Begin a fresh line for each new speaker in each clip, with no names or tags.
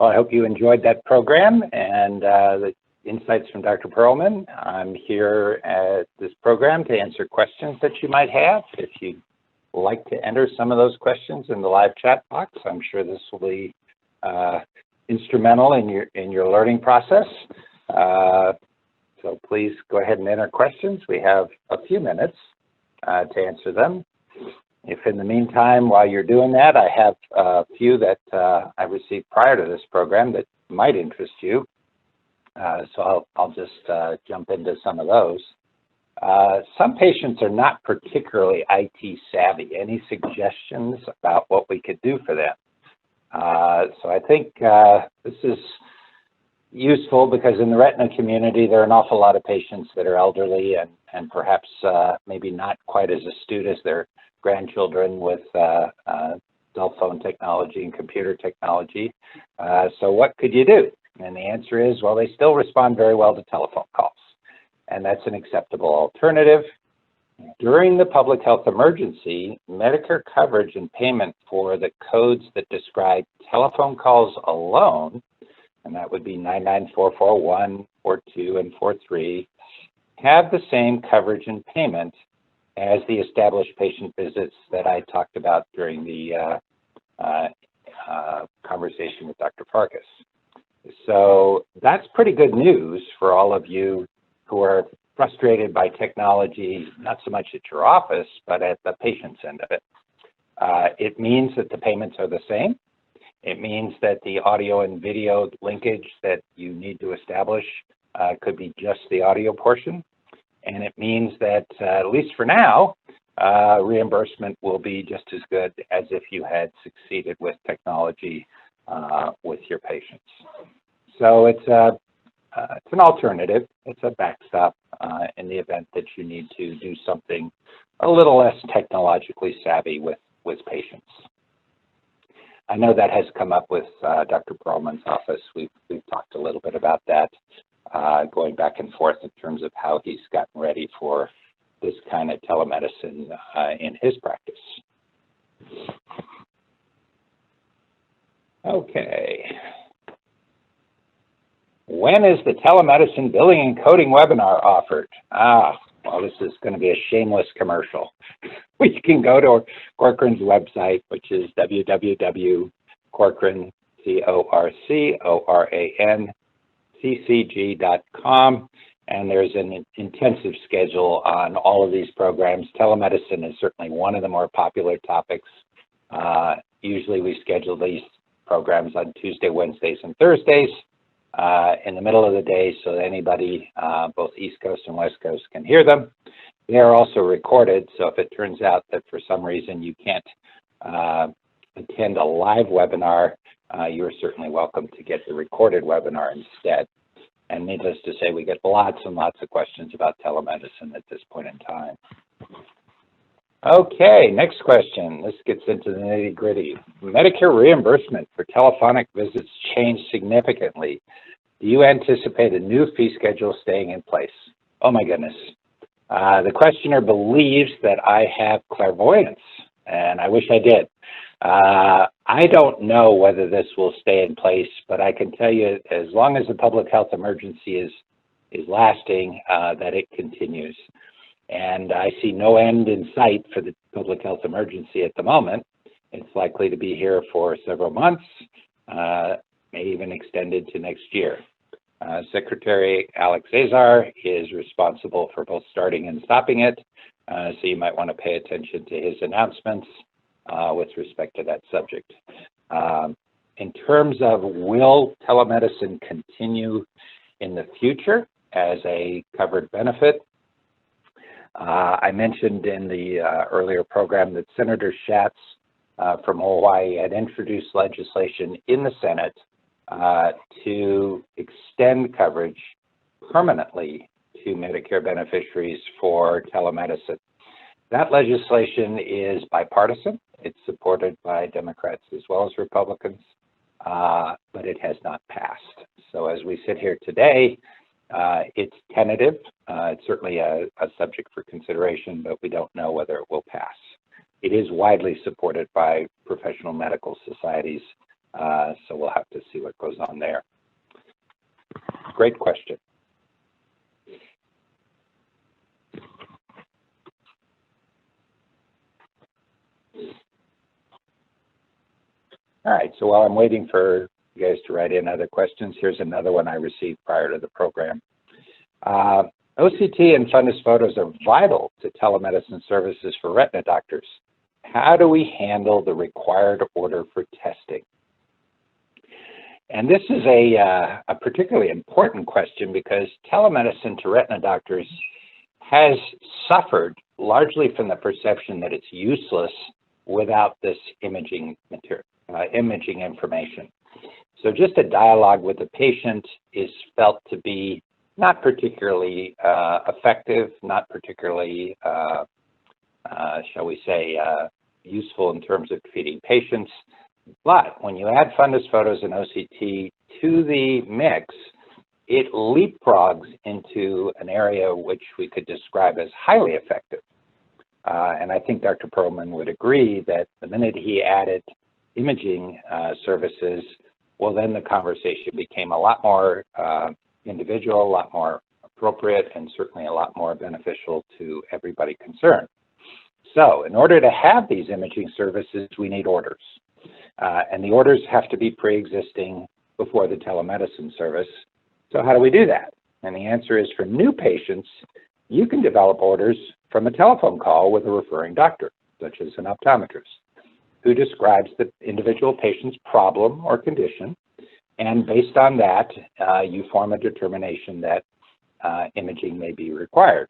Well, I hope you enjoyed that program and the insights from Dr. Pearlman. I'm here at this program to answer questions that you might have. If you'd like to enter some of those questions in the live chat box, I'm sure this will be instrumental in your learning process. So please go ahead and enter questions. We have a few minutes to answer them. If in the meantime, while you're doing that, I have a few that I received prior to this program that might interest you. So I'll just jump into some of those. Some patients are not particularly IT savvy. Any suggestions about what we could do for them? So I think this is useful because in the retina community, there are an awful lot of patients that are elderly and perhaps maybe not quite as astute as their grandchildren with cell phone technology and computer technology. So what could you do? And the answer is, well, they still respond very well to telephone calls, and that's an acceptable alternative. During the public health emergency, Medicare coverage and payment for the codes that describe telephone calls alone, and that would be 99441, 42, and 43, have the same coverage and payment as the established patient visits that I talked about during the conversation with Dr. Farkas. So that's pretty good news for all of you who are frustrated by technology, not so much at your office, but at the patient's end of it. It means that the payments are the same. It means that the audio and video linkage that you need to establish could be just the audio portion. And it means that, at least for now, reimbursement will be just as good as if you had succeeded with technology with your patients. So it's an alternative. It's a backstop in the event that you need to do something a little less technologically savvy with patients. I know that has come up with Dr. Pearlman's office. We've talked a little bit about that, going back and forth in terms of how he's gotten ready for this kind of telemedicine in his practice. Okay. When is the telemedicine billing and coding webinar offered? Well, this is going to be a shameless commercial. You can go to Corcoran's website, which is www.corcoran, CORCORAN, ccg.com, and there's an intensive schedule on all of these programs. Telemedicine is certainly one of the more popular topics. Usually we schedule these programs on Tuesday, Wednesdays, and Thursdays in the middle of the day so that anybody, both East Coast and West Coast, can hear them. They are also recorded, so if it turns out that for some reason you can't attend a live webinar, you're certainly welcome to get the recorded webinar instead. And needless to say, we get lots and lots of questions about telemedicine at this point in time. Okay, next question. This gets into the nitty-gritty. Medicare reimbursement for telephonic visits changed significantly. Do you anticipate a new fee schedule staying in place? Oh my goodness. The questioner believes that I have clairvoyance, and I wish I did. I don't know whether this will stay in place, but I can tell you as long as the public health emergency is lasting, that it continues. And I see no end in sight for the public health emergency at the moment. It's likely to be here for several months, may even extended to next year. Secretary Alex Azar is responsible for both starting and stopping it, so you might want to pay attention to his announcements with respect to that subject. In terms of will telemedicine continue in the future as a covered benefit, I mentioned in the earlier program that Senator Schatz from Hawaii had introduced legislation in the Senate to extend coverage permanently to Medicare beneficiaries for telemedicine. That legislation is bipartisan. It's supported by Democrats as well as Republicans, but it has not passed. So as we sit here today, it's tentative. It's certainly a subject for consideration, but we don't know whether it will pass. It is widely supported by professional medical societies So we'll have to see what goes on there. Great question. All right, so while I'm waiting for you guys to write in other questions, here's another one I received prior to the program. OCT and fundus photos are vital to telemedicine services for retina doctors. How do we handle the required order for testing? And this is a particularly important question because telemedicine to retina doctors has suffered largely from the perception that it's useless without this imaging material. Imaging information. So just a dialogue with the patient is felt to be not particularly effective, not particularly, shall we say, useful in terms of treating patients. But when you add fundus photos and OCT to the mix, it leapfrogs into an area which we could describe as highly effective. And I think Dr. Pearlman would agree that the minute he added imaging services, well, then the conversation became a lot more individual, a lot more appropriate, and certainly a lot more beneficial to everybody concerned. So in order to have these imaging services, we need orders. And the orders have to be pre-existing before the telemedicine service. So how do we do that? And the answer is, for new patients, you can develop orders from a telephone call with a referring doctor, such as an optometrist, who describes the individual patient's problem or condition, and based on that, you form a determination that imaging may be required.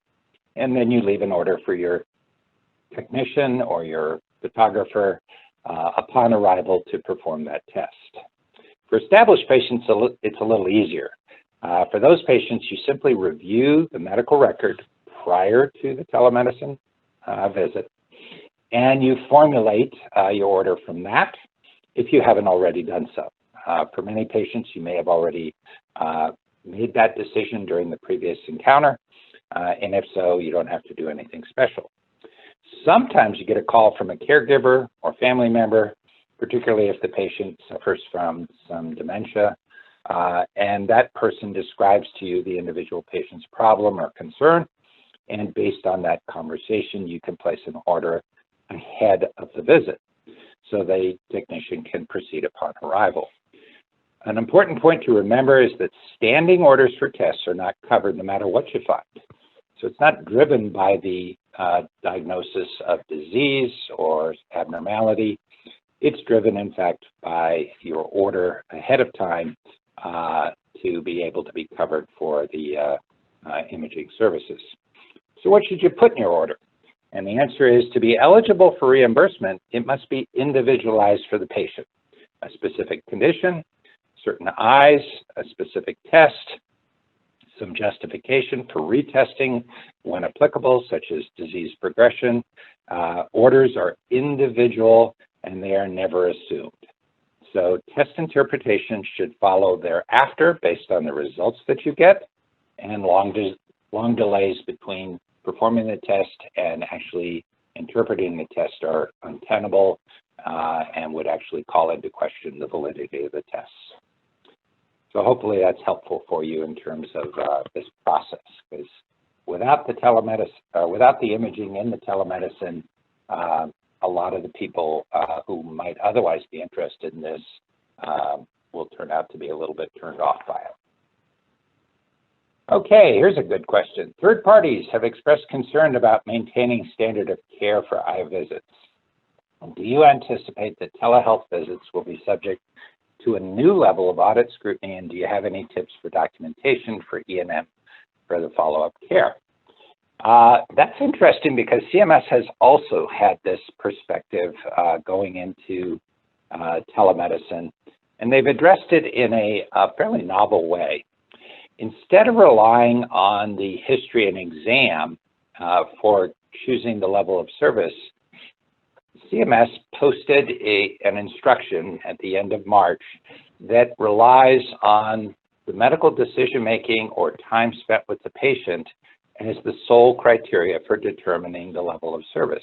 And then you leave an order for your technician or your photographer upon arrival to perform that test. For established patients, it's a little easier. For those patients, you simply review the medical record prior to the telemedicine visit, and you formulate your order from that if you haven't already done so. For many patients, you may have already made that decision during the previous encounter, and if so, you don't have to do anything special. Sometimes you get a call from a caregiver or family member, particularly if the patient suffers from some dementia, and that person describes to you the individual patient's problem or concern, and based on that conversation, you can place an order ahead of the visit so the technician can proceed upon arrival. An important point to remember is that standing orders for tests are not covered no matter what you find. So it's not driven by the diagnosis of disease or abnormality. It's driven, in fact, by your order ahead of time to be able to be covered for the imaging services. So what should you put in your order? And the answer is, to be eligible for reimbursement, it must be individualized for the patient. A specific condition, certain eyes, a specific test, some justification for retesting when applicable, such as disease progression. Orders are individual and they are never assumed. So test interpretation should follow thereafter based on the results that you get, and long delays between performing the test and actually interpreting the test are untenable and would actually call into question the validity of the tests. So hopefully that's helpful for you in terms of this process, because without the telemedicine, without the imaging in the telemedicine, a lot of the people who might otherwise be interested in this will turn out to be a little bit turned off by it. Okay, here's a good question. Third parties have expressed concern about maintaining standard of care for eye visits. Do you anticipate that telehealth visits will be subject to a new level of audit scrutiny, and do you have any tips for documentation for E&M for the follow-up care? That's interesting because CMS has also had this perspective going into telemedicine, and they've addressed it in a fairly novel way. Instead of relying on the history and exam for choosing the level of service, CMS posted an instruction at the end of March that relies on the medical decision-making or time spent with the patient as the sole criteria for determining the level of service.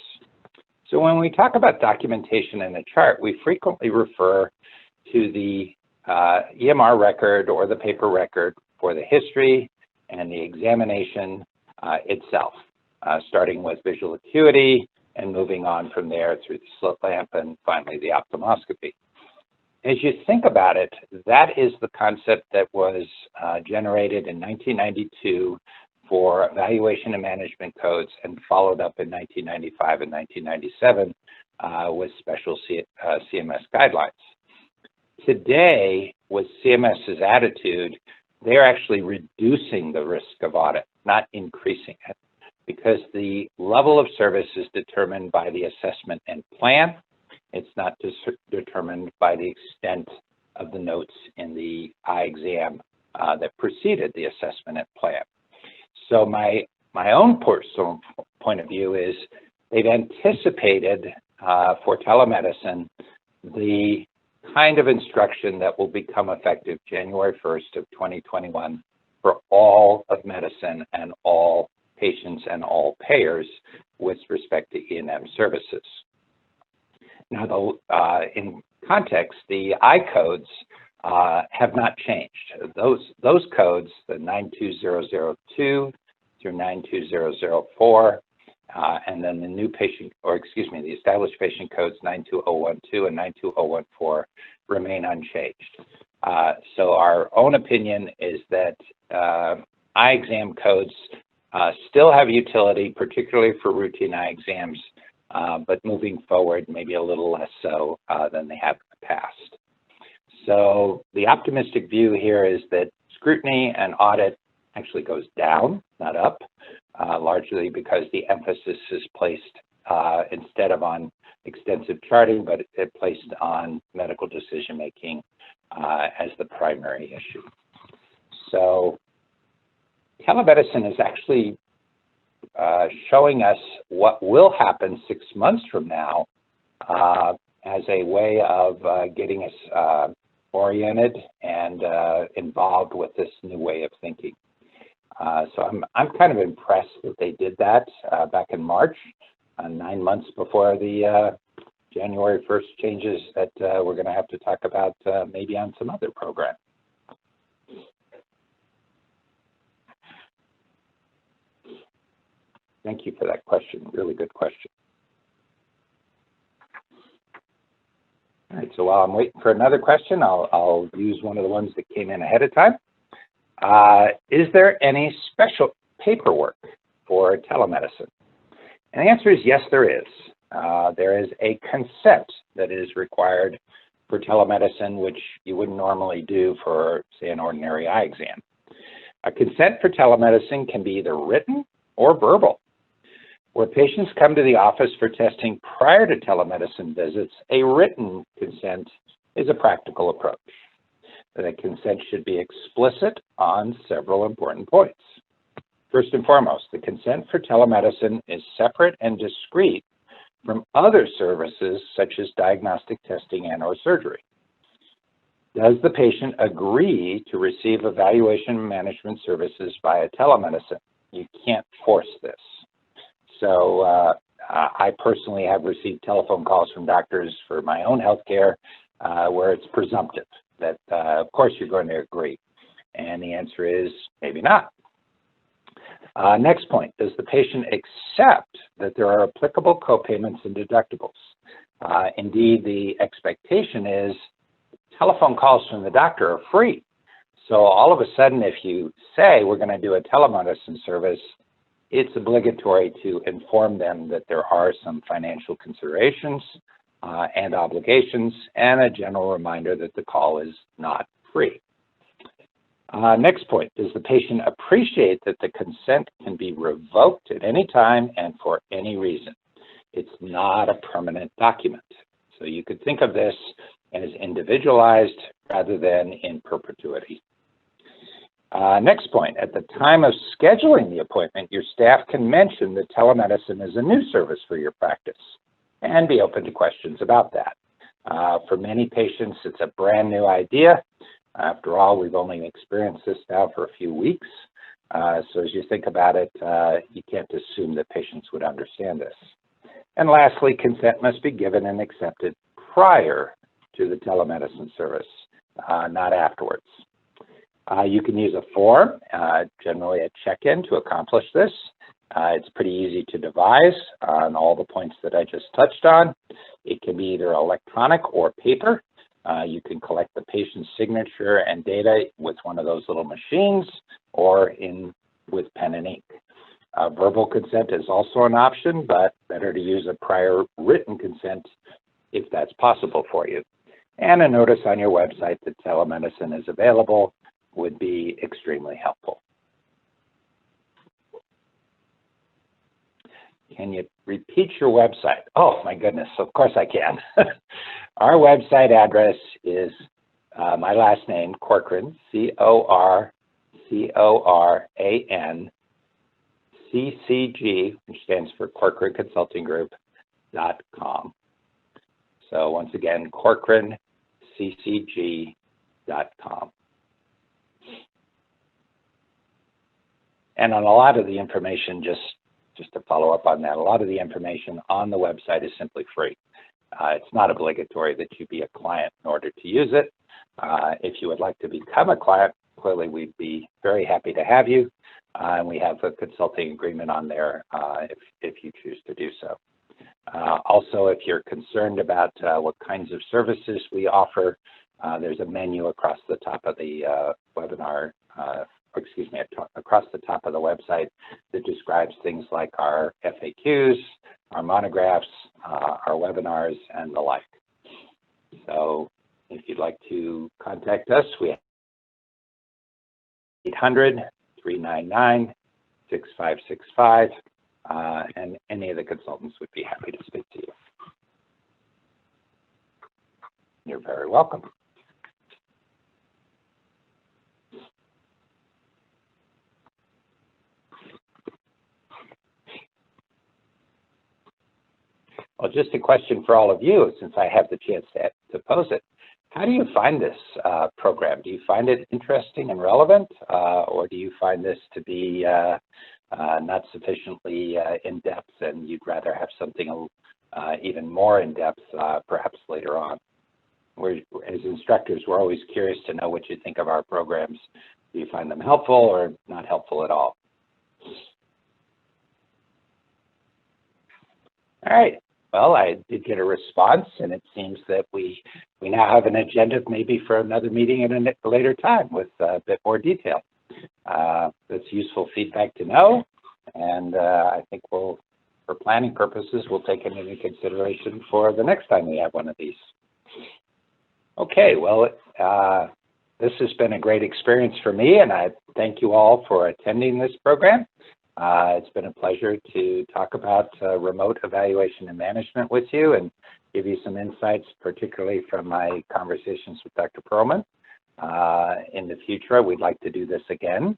So when we talk about documentation in a chart, we frequently refer to the EMR record or the paper record for the history and the examination itself, starting with visual acuity and moving on from there through the slit lamp and finally the ophthalmoscopy. As you think about it, that is the concept that was generated in 1992 for evaluation and management codes and followed up in 1995 and 1997 with special CMS guidelines. Today, with CMS's attitude, they're actually reducing the risk of audit, not increasing it, because the level of service is determined by the assessment and plan. It's not determined by the extent of the notes in the eye exam that preceded the assessment and plan. So my own personal point of view is they've anticipated for telemedicine the kind of instruction that will become effective January 1st of 2021 for all of medicine and all patients and all payers with respect to E&M services. Now, in context, the I codes have not changed. Those codes, the 92002 through 92004, and then the new patient, or excuse me, the established patient codes 92012 and 92014 remain unchanged. So our own opinion is that eye exam codes still have utility, particularly for routine eye exams, but moving forward, maybe a little less so than they have in the past. So the optimistic view here is that scrutiny and audit actually goes down, not up, largely because the emphasis is placed instead of on extensive charting, but it's placed on medical decision-making as the primary issue. So telemedicine is actually showing us what will happen 6 months from now as a way of getting us oriented and involved with this new way of thinking. So I'm kind of impressed that they did that back in March, 9 months before the January 1st changes that we're going to have to talk about maybe on some other program. Thank you for that question. Really good question. All right, so while I'm waiting for another question, I'll use one of the ones that came in ahead of time. Is there any special paperwork for telemedicine? And the answer is yes, there is. There is a consent that is required for telemedicine, which you wouldn't normally do for, say, an ordinary eye exam. A consent for telemedicine can be either written or verbal. Where patients come to the office for testing prior to telemedicine visits, a written consent is a practical approach. The consent should be explicit on several important points. First and foremost, the consent for telemedicine is separate and discrete from other services such as diagnostic testing and/or surgery. Does the patient agree to receive evaluation management services via telemedicine? You can't force this. So I personally have received telephone calls from doctors for my own healthcare where it's presumptive that, of course, you're going to agree. And the answer is maybe not. Next point, does the patient accept that there are applicable copayments and deductibles? Indeed, the expectation is telephone calls from the doctor are free. So all of a sudden, if you say we're going to do a telemedicine service, it's obligatory to inform them that there are some financial considerations and obligations, and a general reminder that the call is not free. Next point, does the patient appreciate that the consent can be revoked at any time and for any reason? It's not a permanent document. So you could think of this as individualized rather than in perpetuity. Next point, at the time of scheduling the appointment, your staff can mention that telemedicine is a new service for your practice and be open to questions about that. For many patients, it's a brand new idea. After all, we've only experienced this now for a few weeks. So as you think about it, you can't assume that patients would understand this. And lastly, consent must be given and accepted prior to the telemedicine service, not afterwards. You can use a form, generally a check-in, to accomplish this. It's pretty easy to devise on all the points that I just touched on. It can be either electronic or paper. You can collect the patient's signature and data with one of those little machines or with pen and ink. Verbal consent is also an option, but better to use a prior written consent if that's possible for you. And a notice on your website that telemedicine is available would be extremely helpful. Can you repeat your website? Oh my goodness, of course I can. Our website address is my last name, Corcoran, Corcoran, CCG, which stands for Corcoran Consulting Group.com. So once again, CorcoranCCG.com. And on a lot of the information, just to follow up on that, a lot of the information on the website is simply free. It's not obligatory that you be a client in order to use it. If you would like to become a client, clearly we'd be very happy to have you. And we have a consulting agreement on there if you choose to do so. Also, if you're concerned about what kinds of services we offer, there's a menu across the top of the webinar, across the top of the website that describes things like our FAQs, our monographs, our webinars, and the like. So if you'd like to contact us, we have 800-399-6565, and any of the consultants would be happy to speak to you. You're very welcome. Well, just a question for all of you, since I have the chance to pose it. How do you find this program? Do you find it interesting and relevant, or do you find this to be not sufficiently in-depth and you'd rather have something even more in-depth perhaps later on? As instructors, we're always curious to know what you think of our programs. Do you find them helpful or not helpful at all? All right. Well, I did get a response, and it seems that we now have an agenda maybe for another meeting at a later time with a bit more detail. That's useful feedback to know, and I think for planning purposes, we'll take it into consideration for the next time we have one of these. Okay, well, this has been a great experience for me, and I thank you all for attending this program. It's been a pleasure to talk about remote evaluation and management with you and give you some insights, particularly from my conversations with Dr. Pearlman. In the future, we'd like to do this again,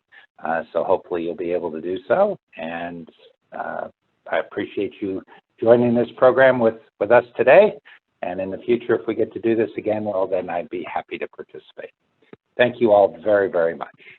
so hopefully you'll be able to do so. And I appreciate you joining this program with us today. And in the future, if we get to do this again, well, then I'd be happy to participate. Thank you all very, very much.